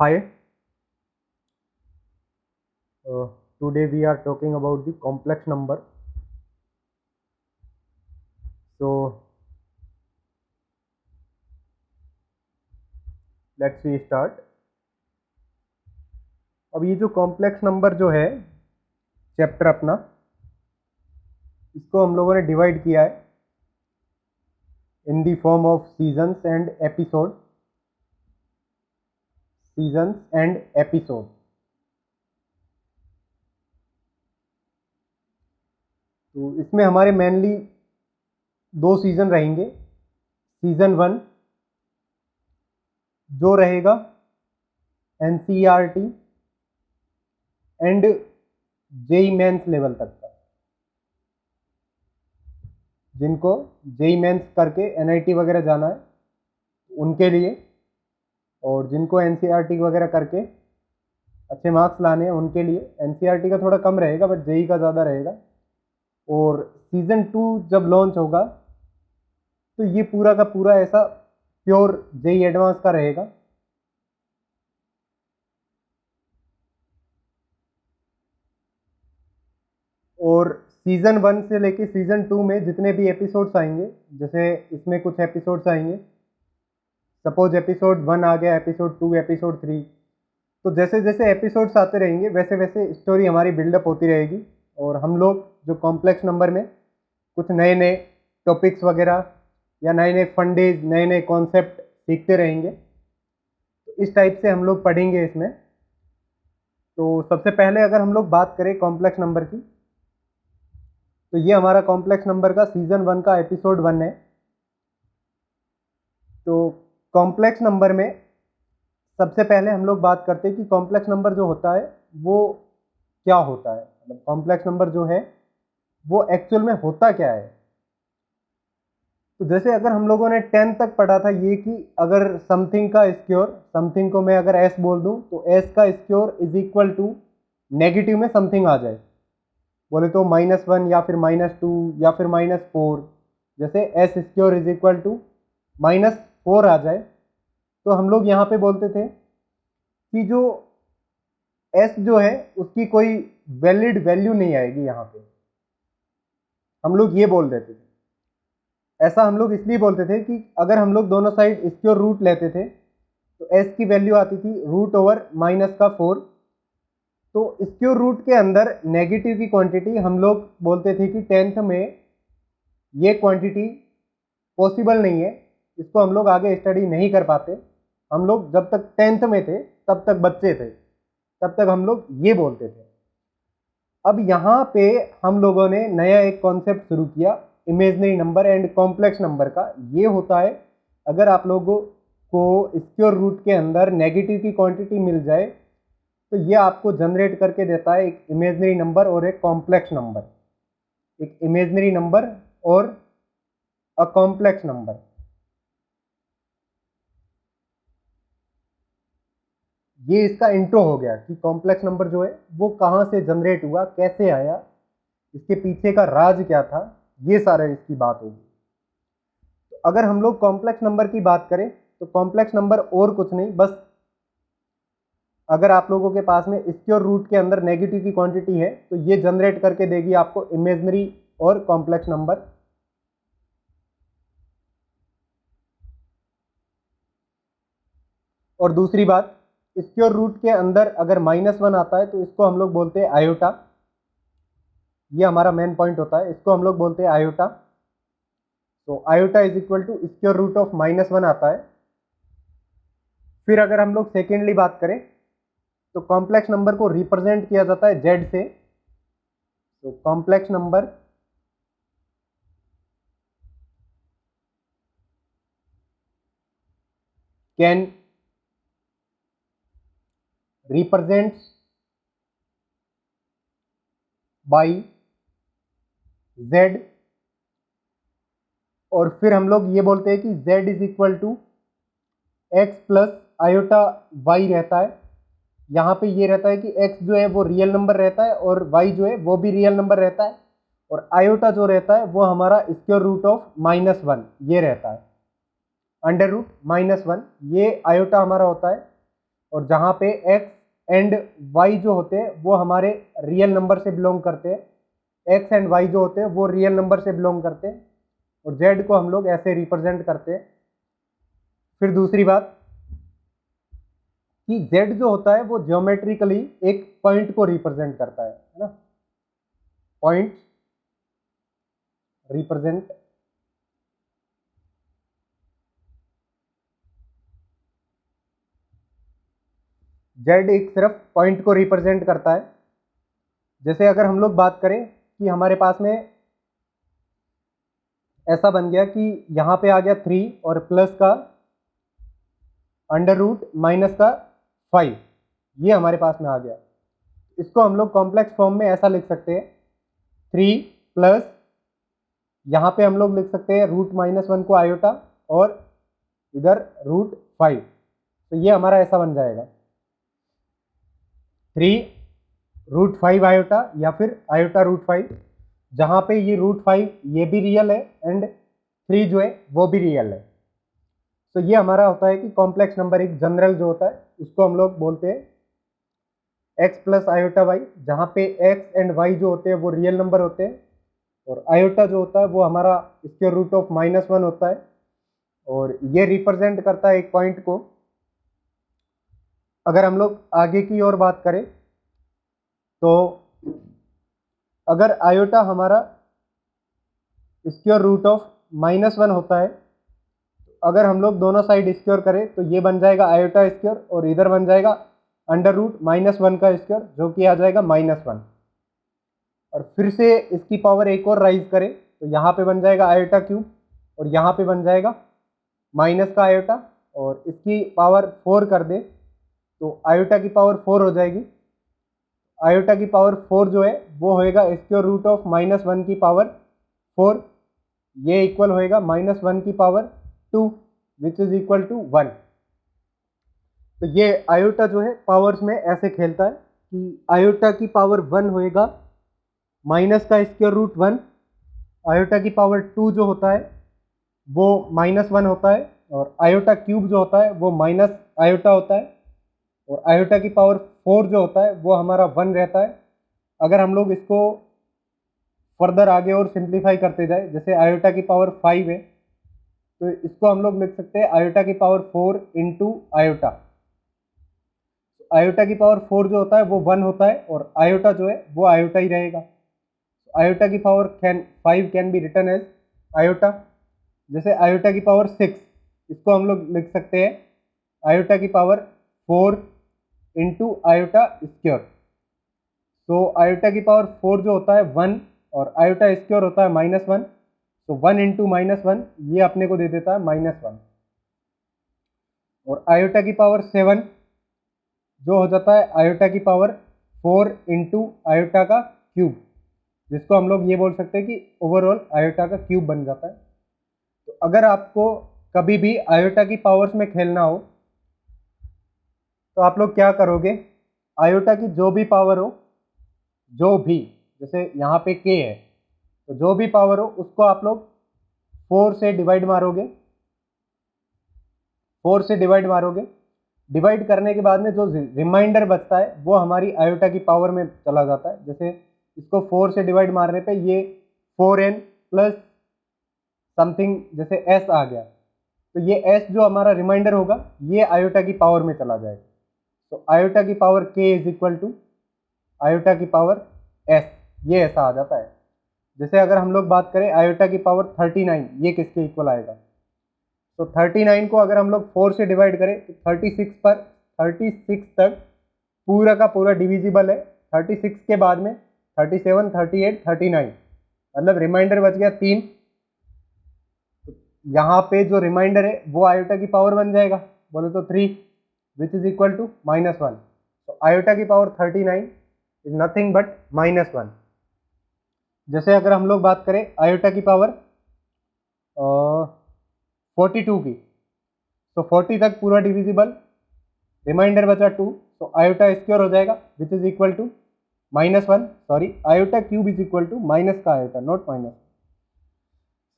Hi, today we are talking about the complex number. So let's we start. अब ये जो complex number जो है चैप्टर अपना, इसको हम लोगों ने डिवाइड किया है in the form of seasons and episode. Seasons and episode. तो इसमें हमारे मेनली दो सीजन रहेंगे। सीजन 1 जो रहेगा NCERT and JEE Mains level तक का, जिनको जेई मेंस करके एनआईटी वगैरह जाना है उनके लिए, और जिनको एनसीईआरटी वगैरह करके अच्छे मार्क्स लाने हैं उनके लिए। एनसीईआरटी का थोड़ा कम रहेगा बट जेई का ज़्यादा रहेगा। और सीज़न 2 जब लॉन्च होगा तो ये पूरा का पूरा ऐसा प्योर जेई एडवांस का रहेगा। और सीज़न 1 से लेके सीज़न 2 में जितने भी एपिसोड्स आएंगे, जैसे इसमें कुछ एपिसोड्स आएंगे, सपोज एपिसोड 1 आ गया, एपिसोड 2, एपिसोड 3, तो जैसे जैसे एपिसोड्स आते रहेंगे वैसे वैसे स्टोरी हमारी बिल्डअप होती रहेगी। और हम लोग जो कॉम्प्लेक्स नंबर में कुछ नए नए टॉपिक्स वगैरह या नए नए फंडेज, नए नए कॉन्सेप्ट सीखते रहेंगे। तो इस टाइप से हम लोग पढ़ेंगे इसमें। तो सबसे पहले अगर हम लोग बात करें कॉम्प्लेक्स नंबर की, तो ये हमारा कॉम्प्लेक्स नंबर का सीज़न 1 का एपिसोड 1 है। तो कॉम्प्लेक्स नंबर में सबसे पहले हम लोग बात करते हैं कि कॉम्प्लेक्स नंबर जो होता है वो क्या होता है, मतलब कॉम्प्लेक्स नंबर जो है वो एक्चुअल में होता क्या है। तो जैसे अगर हम लोगों ने 10 तक पढ़ा था ये कि अगर समथिंग का स्क्योर, समथिंग को मैं अगर एस बोल दूं तो एस का square is equal to negative में समथिंग आ जाए, बोले तो -1 या फिर -2 या फिर -4, जैसे S square is equal to -4 आ जाए, तो हम लोग यहाँ पे बोलते थे कि जो एस जो है उसकी कोई वैलिड वैल्यू नहीं आएगी। यहाँ पे हम लोग ये बोल देते थे। ऐसा हम लोग इसलिए बोलते थे कि अगर हम लोग दोनों साइड स्क्वायर रूट लेते थे तो एस की वैल्यू आती थी √/-4। तो स्क्वायर रूट के अंदर नेगेटिव की क्वांटिटी हम लोग बोलते थे कि 10th में ये क्वांटिटी पॉसिबल नहीं है, इसको हम लोग आगे स्टडी नहीं कर पाते। हम लोग जब तक 10th में थे तब तक बच्चे थे, तब तक हम लोग ये बोलते थे। अब यहाँ पे हम लोगों ने नया एक कॉन्सेप्ट शुरू किया imaginary number and complex number का। ये होता है अगर आप लोगों को स्क्वायर रूट के अंदर नेगेटिव की क्वांटिटी मिल जाए तो ये आपको जनरेट करके देता है एक इमेजनरी नंबर और एक कॉम्प्लेक्स नंबर। एक इमेजनरी नंबर और अ कॉम्प्लेक्स नंबर। ये इसका इंट्रो हो गया कि कॉम्प्लेक्स नंबर जो है वो कहाँ से जनरेट हुआ, कैसे आया, इसके पीछे का राज क्या था, ये सारे इसकी बात होगी। तो अगर हम लोग कॉम्प्लेक्स नंबर की बात करें तो कॉम्प्लेक्स नंबर और कुछ नहीं, बस अगर आप लोगों के पास में स्क्वायर रूट के अंदर नेगेटिव की क्वांटिटी है तो ये जनरेट करके देगी आपको इमेजनरी और कॉम्प्लेक्स नंबर। और दूसरी बात, स्क्वायर रूट के अंदर अगर -1 आता है तो इसको हम लोग बोलते हैं आयोटा। ये हमारा मेन पॉइंट होता है, इसको हम लोग बोलते हैं आयोटा। तो iota is equal to square root of -1 आता है। फिर अगर हम लोग सेकेंडली बात करें तो कॉम्प्लेक्स नंबर को रिप्रेजेंट किया जाता है जेड से। तो complex number can represent by Z. और फिर हम लोग ये बोलते हैं कि z is equal to X plus iota Y रहता है। यहाँ पे ये रहता है कि x जो है वो रियल नंबर रहता है और y जो है वो भी रियल नंबर रहता है, और आयोटा जो रहता है वो हमारा स्क्वायर रूट ऑफ -1 ये रहता है, √-1 ये आयोटा हमारा होता है। और जहाँ पे x एंड y जो होते हैं वो हमारे रियल नंबर से बिलोंग करते हैं, x एंड y जो होते हैं वो रियल नंबर से बिलोंग करते हैं, और z को हम लोग ऐसे रिप्रेजेंट करते हैं। फिर दूसरी बात कि z जो होता है वो ज्योमेट्रिकली एक पॉइंट को रिप्रेजेंट करता है ना, पॉइंट रिप्रेजेंट z एक सिर्फ पॉइंट को रिप्रेजेंट करता है। जैसे अगर हम लोग बात करें कि हमारे पास में ऐसा बन गया कि यहाँ पे आ गया 3 और प्लस का अंडर रूट माइनस का 5, ये हमारे पास में आ गया। इसको हम लोग कॉम्प्लेक्स फॉर्म में ऐसा लिख सकते हैं 3 प्लस यहाँ पे हम लोग लिख सकते हैं रूट -1 को आयोटा और इधर रूट 5, तो ये हमारा ऐसा बन जाएगा 3 रूट 5 आयोटा या फिर आयोटा रूट 5, जहाँ पे ये रूट 5 ये भी रियल है एंड 3 जो है वो भी रियल है। तो ये हमारा होता है कि कॉम्प्लेक्स नंबर एक जनरल जो होता है उसको हम लोग बोलते हैं x प्लस आयोटा वाई, जहाँ पे x एंड y जो होते हैं वो रियल नंबर होते हैं और आयोटा जो होता है वो हमारा स्क्वायर रूट ऑफ -1 होता है, और ये रिप्रेजेंट करता है एक पॉइंट को। अगर हम लोग आगे की ओर बात करें तो अगर आयोटा हमारा स्क्वायर रूट ऑफ -1 होता है, अगर हम लोग दोनों साइड स्क्वायर करें तो ये बन जाएगा आयोटा स्क्वायर और इधर बन जाएगा अंडर रूट -1 का स्क्वायर जो कि आ जाएगा -1, और फिर से इसकी पावर एक और राइज करें तो यहाँ पे बन जाएगा आयोटा क्यूब और यहाँ पे बन जाएगा माइनस का आयोटा, और इसकी पावर 4 कर दे तो आयोटा की पावर 4 हो जाएगी। आयोटा की पावर 4 जो है वो होएगा स्क्वायर रूट ऑफ -1 की पावर 4, ये इक्वल होएगा -1 की power 2 which is equal to 1। तो ये आयोटा जो है पावर्स में ऐसे खेलता है कि आयोटा की पावर 1 होएगा माइनस का स्क्वायर रूट 1, आयोटा की पावर 2 जो होता है वो -1 होता है, और आयोटा क्यूब जो होता है वो माइनस आयोटा होता है, और आयोटा की पावर 4 जो होता है वो हमारा 1 रहता है। अगर हम लोग इसको फर्दर आगे और सिंप्लीफाई करते जाए, जैसे आयोटा की पावर 5 है तो इसको हम लोग लिख सकते हैं आयोटा की पावर 4 इंटू आयोटा। आयोटा की पावर 4 जो होता है वो 1 होता है और आयोटा जो है वो आयोटा ही रहेगा। आयोटा की power 5 can be written as iota. जैसे आयोटा की पावर 6, इसको हम लोग लिख सकते हैं आयोटा की पावर 4 इंटू आयोटा स्क्वायर। तो आयोटा की पावर 4 जो होता है 1 और आयोटा स्क्वायर होता है -1, तो 1 इंटू -1 ये अपने को दे देता है -1, और आयोटा की पावर 7 जो हो जाता है आयोटा की पावर 4 इंटू आयोटा का क्यूब, जिसको हम लोग ये बोल सकते हैं कि ओवरऑल आयोटा का क्यूब बन जाता है। तो अगर आपको कभी भी आयोटा की पावर्स में खेलना हो तो आप लोग क्या करोगे, आयोटा की जो भी पावर हो, जो भी, जैसे यहाँ पे k है तो जो भी पावर हो उसको आप लोग 4 से डिवाइड मारोगे, 4 से डिवाइड मारोगे। डिवाइड करने के बाद में जो रिमाइंडर बचता है वो हमारी आयोटा की पावर में चला जाता है। जैसे इसको 4 से डिवाइड मारने पे ये 4n प्लस समथिंग जैसे s आ गया, तो ये s जो हमारा रिमाइंडर होगा ये आयोटा की पावर में चला जाएगा। तो आयोटा की power k is equal to iota की पावर s, ये ऐसा आ जाता है। जैसे अगर हम लोग बात करें आयोटा की पावर 39, ये किसके इक्वल आएगा, तो 39 को अगर हम लोग 4 से डिवाइड करें तो 36 तक पूरा का पूरा डिविजिबल है। 36 के बाद में 37, 38, 39, मतलब रिमाइंडर बच गया 3। यहाँ पे जो रिमाइंडर है वो आयोटा की पावर बन जाएगा, बोले तो 3 विच इज इक्वल टू -1। तो आयोटा की पावर 39 इज नथिंग बट -1। जैसे अगर हम लोग बात करें आयोटा की पावर 42 की, तो 40 तक पूरा डिविजिबल, रिमाइंडर बचा 2, तो आयोटा स्क्वायर हो जाएगा which is equal to -1, sorry iota cube is equal to minus का आयोटा, नॉट माइनस।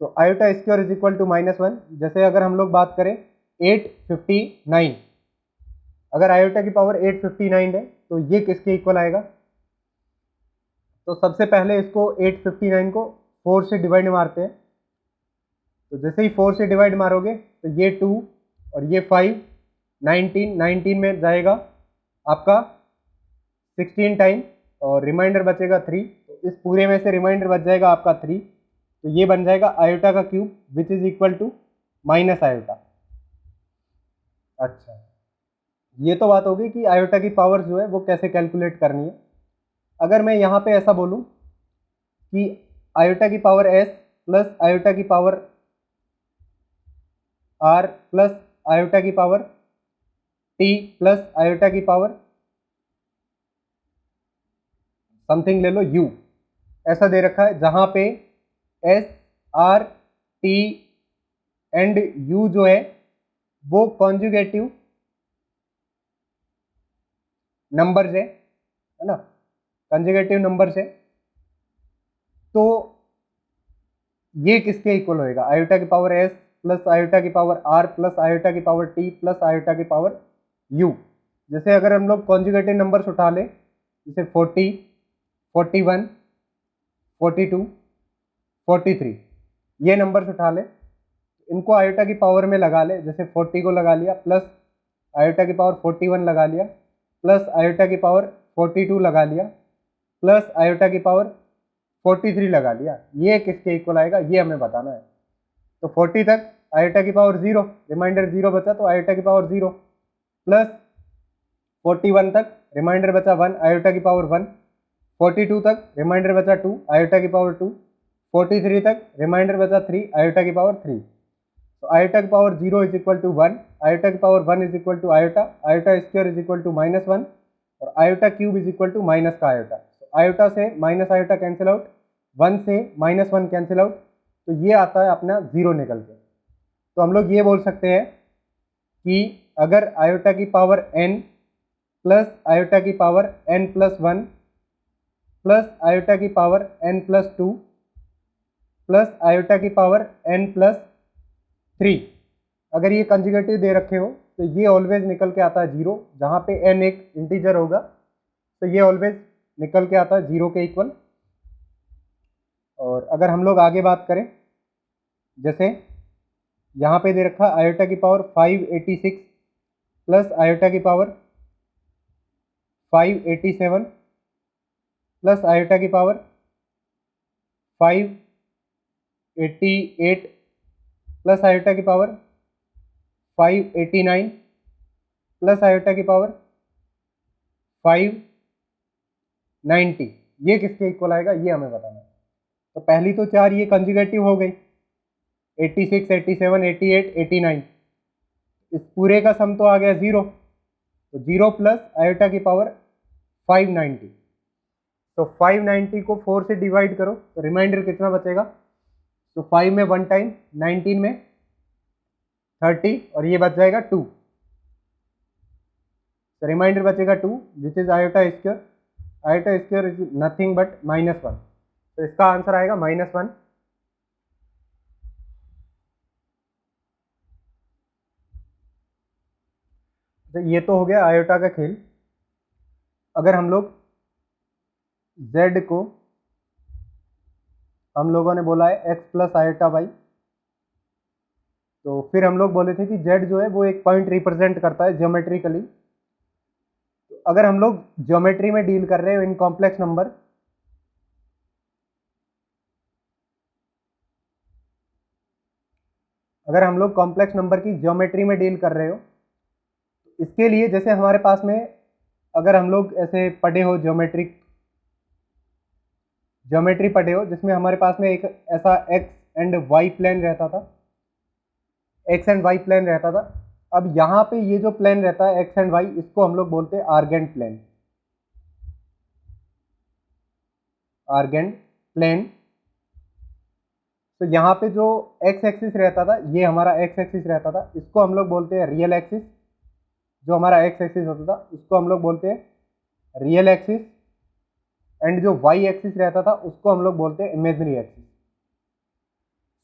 तो iota square is equal to -1। जैसे अगर हम लोग बात करें 859, अगर आयोटा की पावर 859 है तो ये किसके इक्वल आएगा? तो सबसे पहले इसको 859 को 4 से डिवाइड मारते हैं। तो जैसे ही 4 से डिवाइड मारोगे तो ये 2 और ये 5, 19 में जाएगा आपका 16 टाइम और रिमाइंडर बचेगा 3। तो इस पूरे में से रिमाइंडर बच जाएगा आपका 3। तो ये बन जाएगा आयोटा का cube which is equal to minus iota. अच्छा, ये तो बात होगी कि आयोटा की पावर जो है वो कैसे कैलकुलेट करनी है। अगर मैं यहाँ पे ऐसा बोलूँ कि आयोटा की पावर s प्लस आयोटा की पावर r प्लस आयोटा की पावर t प्लस आयोटा की पावर समथिंग ले लो u, ऐसा दे रखा है जहां पे s r t and u जो है वो कॉन्जुगेटिव नंबर्स है ना, कंजुगेटिव नंबर्स है। तो ये किसके इक्वल होएगा? आयोटा की पावर s प्लस आयोटा की पावर r प्लस आयोटा की पावर t प्लस आयोटा की पावर u। जैसे अगर हम लोग कॉन्जुगेटिव नंबर्स उठा ले, जैसे 40, 41, 42, 43, ये नंबर्स उठा ले, इनको आयोटा की पावर में लगा ले। जैसे 40 को लगा लिया प्लस आयोटा की पावर 41 लगा लिया प्लस आयोटा की पावर 42 लगा लिया प्लस आयोटा की पावर 43 लगा लिया। ये किसके इक्वल आएगा ये हमें बताना है। तो 40 तक आयोटा की पावर 0, रिमाइंडर 0 बचा तो आयोटा की पावर 0, प्लस 41 तक रिमाइंडर बचा 1 आयोटा की पावर 1, 42 तक रिमाइंडर बचा 2 आयोटा की पावर 2, 43 तक रिमाइंडर बचा 3 आयोटा की पावर 3। तो आयोटा की power 0 is equal to 1, iota की power 1 is equal to iota, iota square is equal to -1 और iota cube is equal to minus का आयोटा। तो आयोटा से माइनस आयोटा कैंसिल आउट, 1 से -1 कैंसिल आउट, तो ये आता है अपना 0 निकल के। तो हम लोग ये बोल सकते हैं कि अगर आयोटा की पावर n प्लस आयोटा की power n plus 1 plus iota की power n plus 2 plus iota की पावर n प्लस 3, अगर ये कंजुगेटिव दे रखे हो तो ये ऑलवेज निकल के आता है 0, जहाँ पे n एक इंटीजर होगा तो ये ऑलवेज निकल के आता है 0 के इक्वल। और अगर हम लोग आगे बात करें, जैसे यहाँ पे दे रखा आयोटा की पावर 586 प्लस आयोटा की पावर 587 प्लस आयोटा की पावर 588 प्लस आयोटा की पावर 589 प्लस आयोटा की पावर 590, ये किसके इक्वल आएगा ये हमें बताना है। तो पहली तो 4 ये कंजुगेटिव हो गई, 86, 87, 88, 89, इस पूरे का सम तो आ गया 0, तो 0 प्लस आयोटा की पावर 590। तो 590 को 4 से डिवाइड करो तो रिमाइंडर कितना बचेगा? तो 5 में 1 टाइम, 19 में 30 और ये बच जाएगा 2, तो रिमाइंडर बचेगा 2 which is iota square. Iota square is nothing but -1, तो इसका आंसर आएगा -1। तो ये तो हो गया आयोटा का खेल। अगर हम लोग z को हम लोगों ने बोला है x प्लस आयोटा y, तो फिर हम लोग बोले थे कि z जो है वो एक पॉइंट रिप्रेजेंट करता है ज्योमेट्रिकली। तो अगर हम लोग ज्योमेट्री में डील कर रहे हो इन कॉम्प्लेक्स नंबर, अगर हम लोग कॉम्प्लेक्स नंबर की ज्योमेट्री में डील कर रहे हो, इसके लिए जैसे हमारे पास में अगर हम लोग ऐसे पढ़े हो ज्योमेट्री पढ़े हो जिसमें हमारे पास में एक ऐसा एक्स एंड वाई प्लेन रहता था, एक्स एंड वाई प्लेन रहता था। अब यहाँ पे ये जो प्लेन रहता है एक्स एंड वाई, इसको हम लोग बोलते हैं आर्गेंट प्लेन। आर्गेंट प्लेन, तो यहाँ पे जो एक्स एक्सिस रहता था, ये हमारा एक्स एक्सिस रहता था, इसको हम लोग बोलते हैं रियल एक्सिस। जो हमारा एक्स एक्सिस होता था उसको हम लोग बोलते हैं रियल एक्सिस, एंड जो वाई एक्सिस रहता था उसको हम लोग बोलते हैं इमेजिनरी एक्सिस।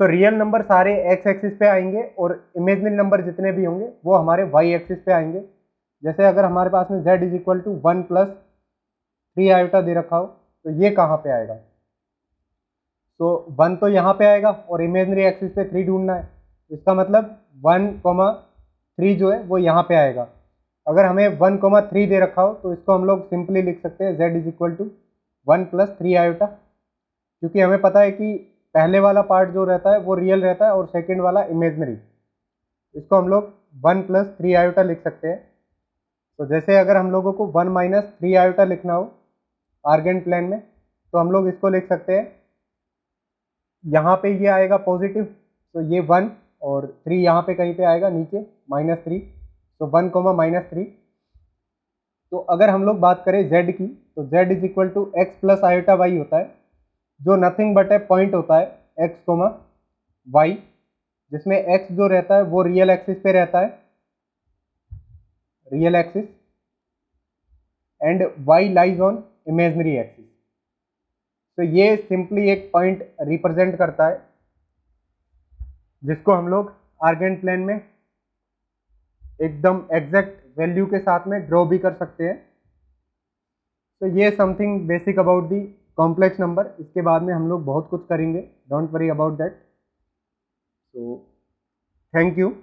तो रियल नंबर सारे एक्स एक्सिस पे आएंगे और इमेजिनरी नंबर जितने भी होंगे वो हमारे वाई एक्सिस पे आएंगे। जैसे अगर हमारे पास में z is equal to 1 plus 3 iota दे रखा हो तो ये कहाँ पे आएगा? तो 1 तो यहाँ पे आएगा और इमेजनरी एक्सिस पे 3 ढूंढना है, इसका मतलब 1,3 जो है वो यहाँ पे आएगा। अगर हमें 1,3 दे रखा हो तो इसको हम लोग सिंपली लिख सकते हैं z is equal to 1 plus 3 iota, क्योंकि हमें पता है कि पहले वाला पार्ट जो रहता है वो रियल रहता है और सेकेंड वाला इमेजनरी। इसको हम लोग 1 प्लस 3 आयोटा लिख सकते हैं। तो जैसे अगर हम लोगों को 1 माइनस 3 आयोटा लिखना हो आर्गेंट प्लेन में, तो हम लोग इसको लिख सकते हैं, यहाँ पे ये आएगा पॉजिटिव, तो ये 1 और 3 यहाँ पे कहीं पे आएगा नीचे -3, तो 1 कोमा -3। तो अगर हम लोग बात करें z की, तो z is equal to X plus iota Y होता है, जो नथिंग बट ए पॉइंट होता है x कोमा वाई, जिसमें x जो रहता है वो रियल एक्सिस पे रहता है, real axis, and y lies on imaginary axis. तो ये सिंपली एक पॉइंट रिप्रेजेंट करता है जिसको हम लोग आर्गेंट प्लेन में एकदम एग्जैक्ट वैल्यू के साथ में ड्रॉ भी कर सकते हैं। तो ये something basic about the complex number. इसके बाद में हम लोग बहुत कुछ करेंगे, don't worry about that. So thank you.